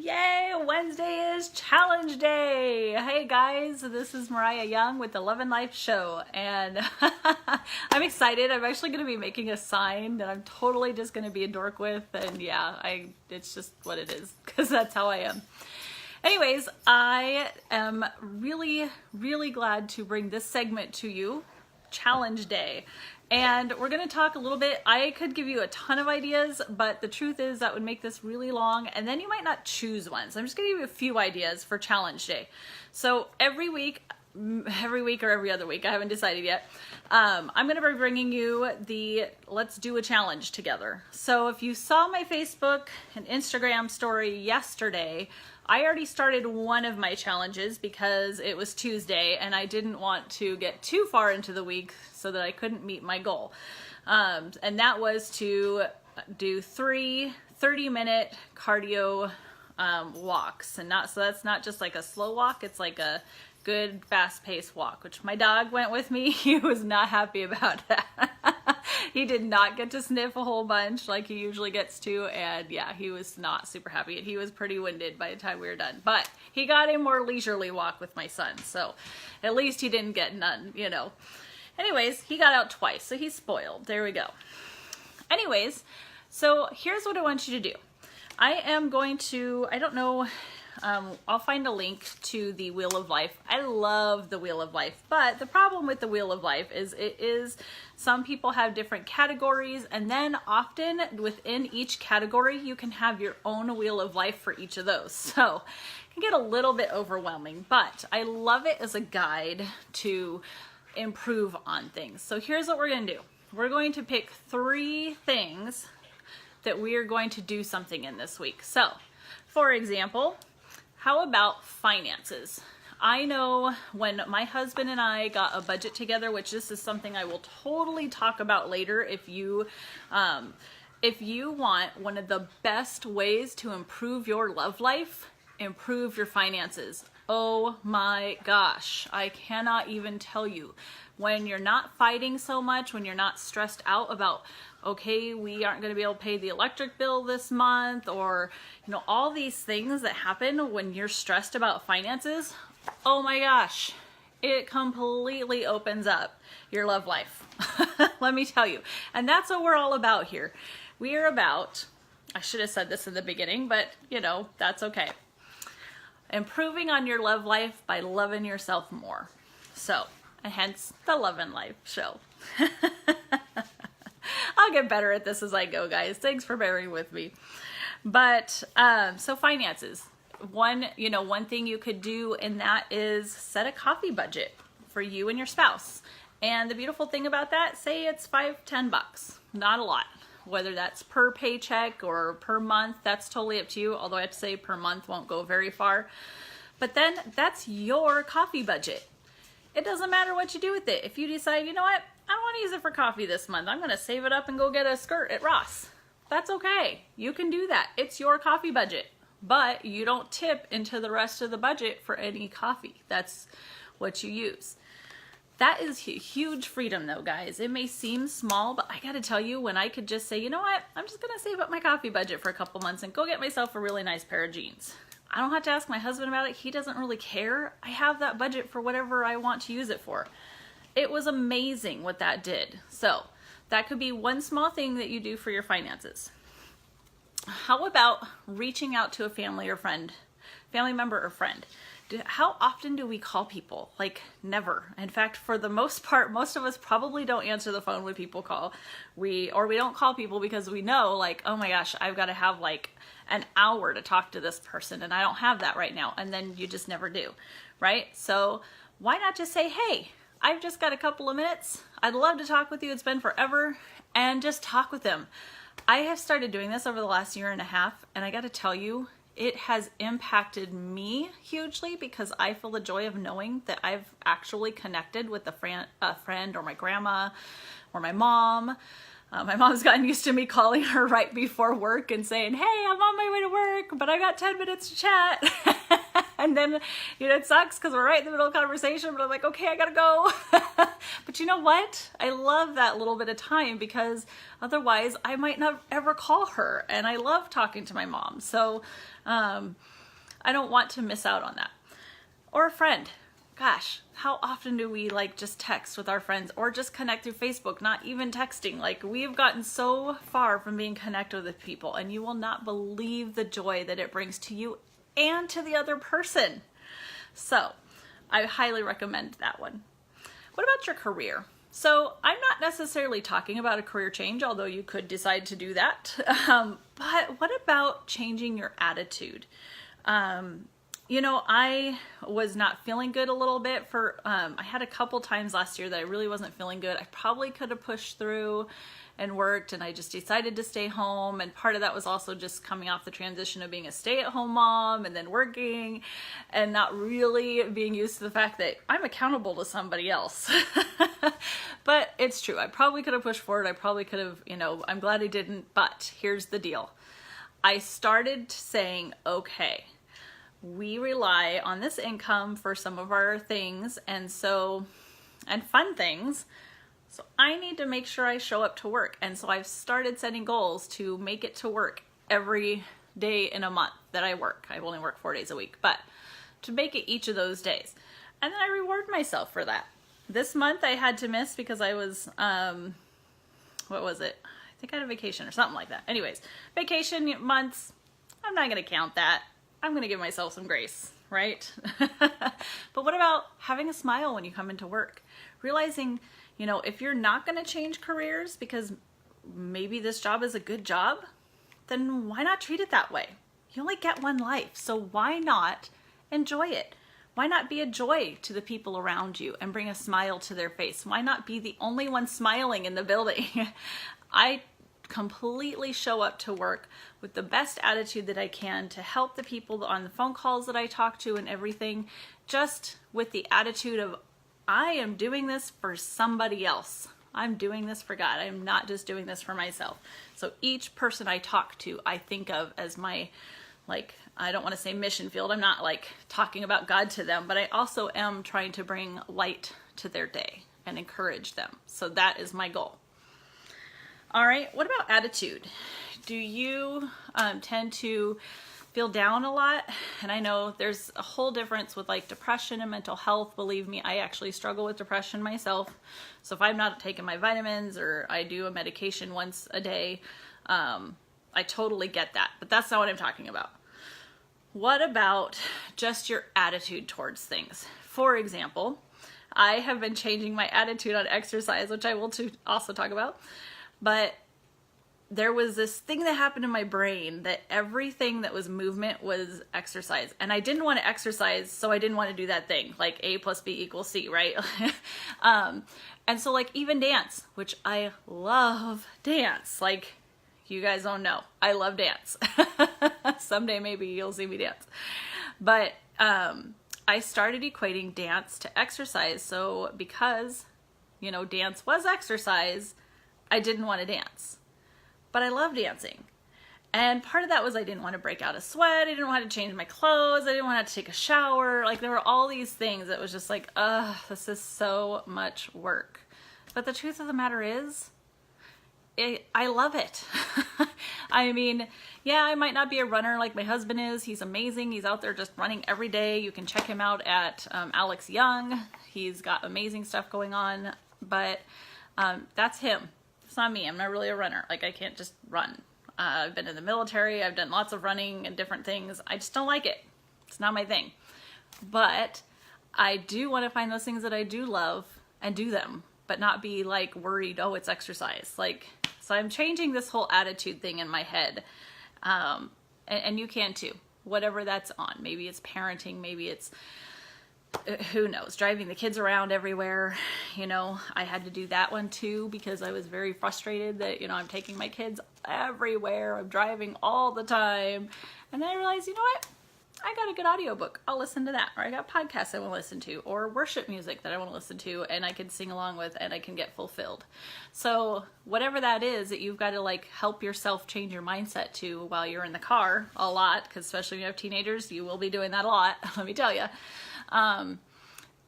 Yay! Wednesday is challenge day! Hey guys, this is Mariah Young with the Luvin Life Show, and I'm excited. I'm actually going to be making a sign that I'm totally just going to be a dork with, and yeah, it's just what it is, because that's how I am. Anyways, I am really glad to bring this segment to you, Challenge Day. And we're going to talk a little bit. I could give you a ton of ideas, but the truth is that would make this really long, and then you might not choose one. So I'm just going to give you a few ideas for Challenge Day. So every week or every other week, I haven't decided yet, I'm going to be bringing you the Let's Do a Challenge together. So if you saw my Facebook and Instagram story yesterday, I already started one of my challenges because it was Tuesday and I didn't want to get too far into the week so that I couldn't meet my goal. And that was to do 3 30-minute cardio walks. So that's not just like a slow walk, it's like a good fast-paced walk, which my dog went with me. He was not happy about that. He did not get to sniff a whole bunch like he usually gets to, and yeah, he was not super happy, and he was pretty winded by the time we were done. But he got a more leisurely walk with my son, so at least he didn't get none, you know. Anyways, he got out twice, so he's spoiled. There we go. Anyways, so here's what I want you to do. I am going to, I don't know, I'll find a link to the Wheel of Life. I love the Wheel of Life, but the problem with the Wheel of Life is some people have different categories, and then often within each category you can have your own Wheel of Life for each of those. So it can get a little bit overwhelming, but I love it as a guide to improve on things. So here's what we're going to do. We're going to pick 3 things that we are going to do something in this week. So, for example, how about finances? I know when my husband and I got a budget together, which this is something I will totally talk about later if you want one of the best ways to improve your love life, improve your finances. Oh my gosh, I cannot even tell you. When you're not fighting so much, when you're not stressed out about, okay, we aren't going to be able to pay the electric bill this month, or, you know, all these things that happen when you're stressed about finances, oh my gosh, it completely opens up your love life. Let me tell you. And that's what we're all about here. We are about, I should have said this in the beginning, but you know, that's okay. Improving on your love life by loving yourself more. So, and hence the Luvin Life Show. I'll get better at this as I go, guys. Thanks for bearing with me. But so finances. One thing you could do in that is set a coffee budget for you and your spouse. And the beautiful thing about that, say it's $5-10, not a lot. Whether that's per paycheck or per month, that's totally up to you. Although I have to say per month won't go very far. But then that's your coffee budget. It doesn't matter what you do with it. If you decide, you know what, I don't want to use it for coffee this month, I'm going to save it up and go get a skirt at Ross. That's okay. You can do that. It's your coffee budget. But you don't tip into the rest of the budget for any coffee. That's what you use. That is huge freedom though, guys. It may seem small, but I gotta tell you, when I could just say, you know what, I'm just gonna save up my coffee budget for a couple months and go get myself a really nice pair of jeans. I don't have to ask my husband about it. He doesn't really care. I have that budget for whatever I want to use it for. It was amazing what that did. So that could be one small thing that you do for your finances. How about reaching out to a family member or friend? How often do we call people? Like never. In fact, for the most part, most of us probably don't answer the phone when people call. We don't call people because we know, like, oh my gosh, I've got to have like an hour to talk to this person and I don't have that right now. And then you just never do, right? So why not just say, hey, I've just got a couple of minutes. I'd love to talk with you. It's been forever. And just talk with them. I have started doing this over the last 1.5 years, and I got to tell you, it has impacted me hugely because I feel the joy of knowing that I've actually connected with a friend or my grandma or my mom. My mom's gotten used to me calling her right before work and saying, hey, I'm on my way to work, but I got 10 minutes to chat. And then, it sucks because we're right in the middle of conversation, but I'm like, okay, I gotta go. But you know what? I love that little bit of time because otherwise I might not ever call her. And I love talking to my mom. So I don't want to miss out on that. Or a friend. Gosh, how often do we just text with our friends or just connect through Facebook, not even texting? We've gotten so far from being connected with people, and you will not believe the joy that it brings to you and to the other person. So I highly recommend that one. What about your career? So I'm not necessarily talking about a career change, although you could decide to do that. But what about changing your attitude? I was not feeling good a little bit I had a couple times last year that I really wasn't feeling good. I probably could have pushed through and worked, and I just decided to stay home. And part of that was also just coming off the transition of being a stay-at-home mom and then working and not really being used to the fact that I'm accountable to somebody else. But it's true. I probably could have pushed forward. I probably could have, I'm glad I didn't. But here's the deal. I started saying, okay, we rely on this income for some of our things and fun things. So I need to make sure I show up to work. And so I've started setting goals to make it to work every day in a month that I work. I only work 4 days a week, but to make it each of those days. And then I reward myself for that. This month I had to miss because I was, what was it? I think I had a vacation or something like that. Anyways, vacation months, I'm not going to count that. I'm going to give myself some grace, right? But what about having a smile when you come into work? Realizing, if you're not going to change careers because maybe this job is a good job, then why not treat it that way? You only get one life, so why not enjoy it? Why not be a joy to the people around you and bring a smile to their face? Why not be the only one smiling in the building? I completely show up to work with the best attitude that I can to help the people on the phone calls that I talk to and everything, just with the attitude of, I am doing this for somebody else. I'm doing this for God. I'm not just doing this for myself. So each person I talk to, I think of as my, I don't want to say mission field. I'm not talking about God to them, but I also am trying to bring light to their day and encourage them. So that is my goal. All right, what about attitude? Do you tend to feel down a lot? And I know there's a whole difference with depression and mental health. Believe me, I actually struggle with depression myself. So if I'm not taking my vitamins or I do a medication once a day, I totally get that. But that's not what I'm talking about. What about just your attitude towards things? For example, I have been changing my attitude on exercise, which I will also talk about. But there was this thing that happened in my brain that everything that was movement was exercise. And I didn't want to exercise, so I didn't want to do that thing, A plus B equals C, right? And so even dance, which I love dance. You guys don't know, I love dance. Someday maybe you'll see me dance. But I started equating dance to exercise. So because, dance was exercise, I didn't want to dance, but I love dancing. And part of that was I didn't want to break out a sweat. I didn't want to change my clothes. I didn't want to take a shower. There were all these things that was just this is so much work. But the truth of the matter is, I love it. I mean, yeah, I might not be a runner like my husband is. He's amazing. He's out there just running every day. You can check him out at Alex Young. He's got amazing stuff going on, but that's him. It's not me. I'm not really a runner. I can't just run. I've been in the military. I've done lots of running and different things. I just don't like it. It's not my thing. But I do want to find those things that I do love and do them, but not be worried, oh, it's exercise. So I'm changing this whole attitude thing in my head. And you can too, whatever that's on. Maybe it's parenting. Maybe it's, who knows, driving the kids around everywhere. I had to do that one too because I was very frustrated that, I'm taking my kids everywhere. I'm driving all the time. And then I realized, you know what? I got a good audiobook, I'll listen to that. Or I got podcasts I want to listen to, or worship music that I want to listen to and I can sing along with and I can get fulfilled. So whatever that is that you've got to like help yourself change your mindset to while you're in the car a lot, because especially when you have teenagers, you will be doing that a lot, let me tell you.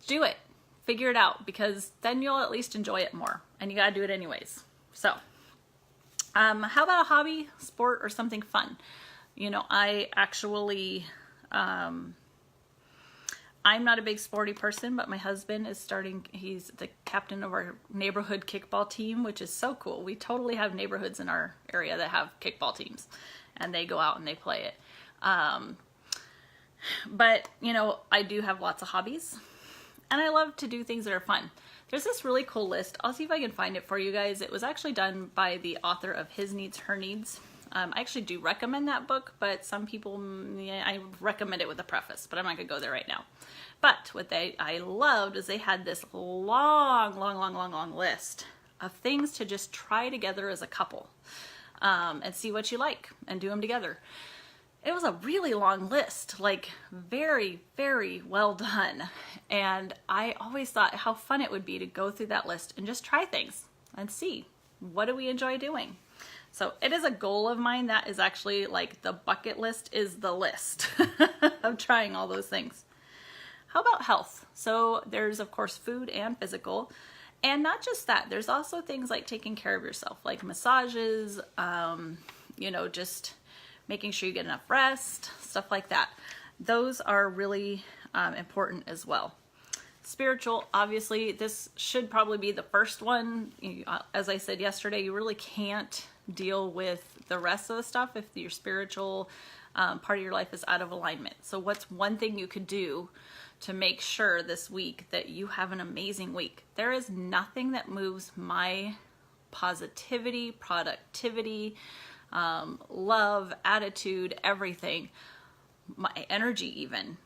Do it. Figure it out, because then you'll at least enjoy it more, and you got to do it anyways. So how about a hobby, sport, or something fun? You know, I actually... I'm not a big sporty person, but my husband is starting, he's the captain of our neighborhood kickball team, which is so cool. We totally have neighborhoods in our area that have kickball teams, and they go out and they play it. But, you know, I do have lots of hobbies, and I love to do things that are fun. There's this really cool list. I'll see if I can find it for you guys. It was actually done by the author of His Needs, Her Needs. I actually do recommend that book, but some people, I recommend it with a preface, but I'm not going to go there right now. But what I loved is they had this long list of things to just try together as a couple, and see what you like and do them together. It was a really long list, like very, very well done. And I always thought how fun it would be to go through that list and just try things and see, what do we enjoy doing? So it is a goal of mine. That is actually like the bucket list is the list of trying all those things. How about health? So there's of course food and physical, and not just that, there's also things like taking care of yourself, like massages, you know, just making sure you get enough rest, stuff like that. Those are really important as well. Spiritual, obviously, this should probably be the first one. As I said yesterday, you really can't deal with the rest of the stuff if your spiritual part of your life is out of alignment. So what's one thing you could do to make sure this week that you have an amazing week? There is nothing that moves my positivity, productivity, love, attitude, everything, my energy even,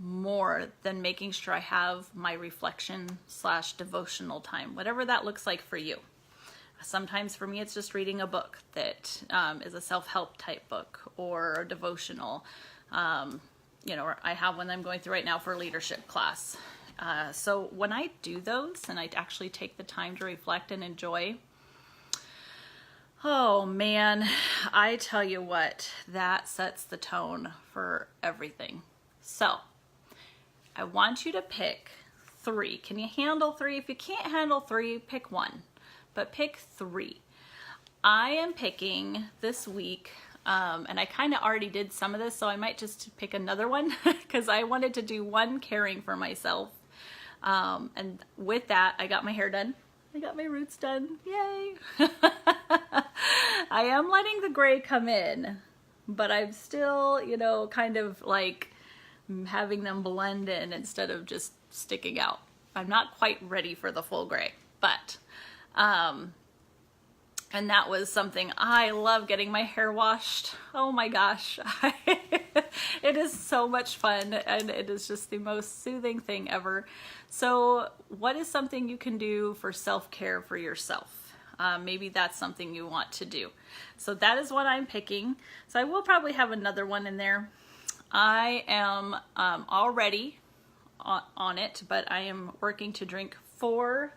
more than making sure I have my reflection / devotional time, whatever that looks like for you. Sometimes for me, it's just reading a book that is a self-help type book or a devotional. You know, I have one I'm going through right now for a leadership class. So when I do those and I actually take the time to reflect and enjoy, oh man, I tell you what, that sets the tone for everything. So I want you to pick 3. Can you handle 3? If you can't handle 3, pick 1. But pick 3. I am picking this week, and I kind of already did some of this, so I might just pick another one because I wanted to do one caring for myself. And with that, I got my hair done. I got my roots done. Yay! I am letting the gray come in, but I'm still, you know, kind of like having them blend in instead of just sticking out. I'm not quite ready for the full gray, but and that was something I love, getting my hair washed. Oh my gosh. It is so much fun, and it is just the most soothing thing ever. So what is something you can do for self-care for yourself? Maybe that's something you want to do. So that is what I'm picking. So I will probably have another one in there. I am already on it, but I am working to drink 4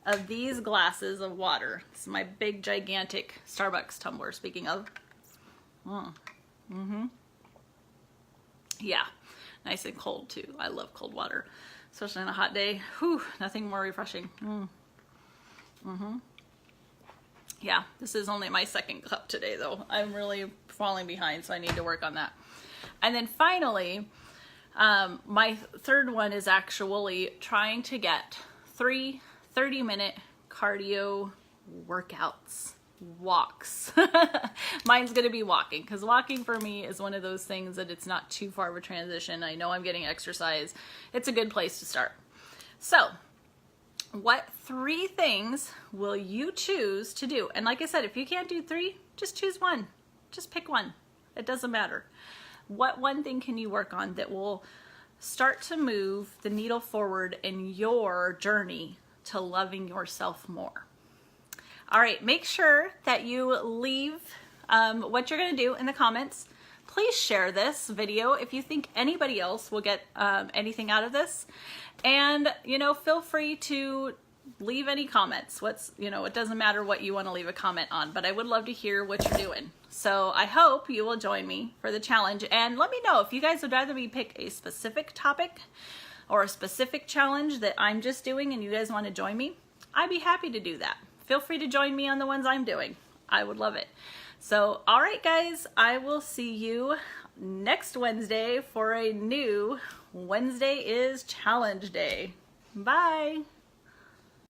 of these glasses of water. It's my big, gigantic Starbucks tumbler, speaking of. Yeah, nice and cold too. I love cold water, especially on a hot day. Whew, nothing more refreshing. Yeah, this is only my 2nd cup today though. I'm really falling behind, so I need to work on that. And then finally, my 3rd one is actually trying to get 3 30-minute cardio workouts, walks. Mine's going to be walking, because walking for me is one of those things that it's not too far of a transition. I know I'm getting exercise. It's a good place to start. So what 3 things will you choose to do? And like I said, if you can't do 3, just choose 1. Just pick 1. It doesn't matter. What 1 thing can you work on that will start to move the needle forward in your journey to loving yourself more? All right, make sure that you leave what you're going to do in the comments. please share this video if you think anybody else will get anything out of this. And, you know, feel free to leave any comments. It doesn't matter what you want to leave a comment on, but I would love to hear what you're doing. So I hope you will join me for the challenge, and let me know if you guys would rather me pick a specific topic or a specific challenge that I'm just doing and you guys want to join me. I'd be happy to do that. Feel free to join me on the ones I'm doing. I would love it. So, all right, guys, I will see you next Wednesday for a new Wednesday is Challenge Day. Bye.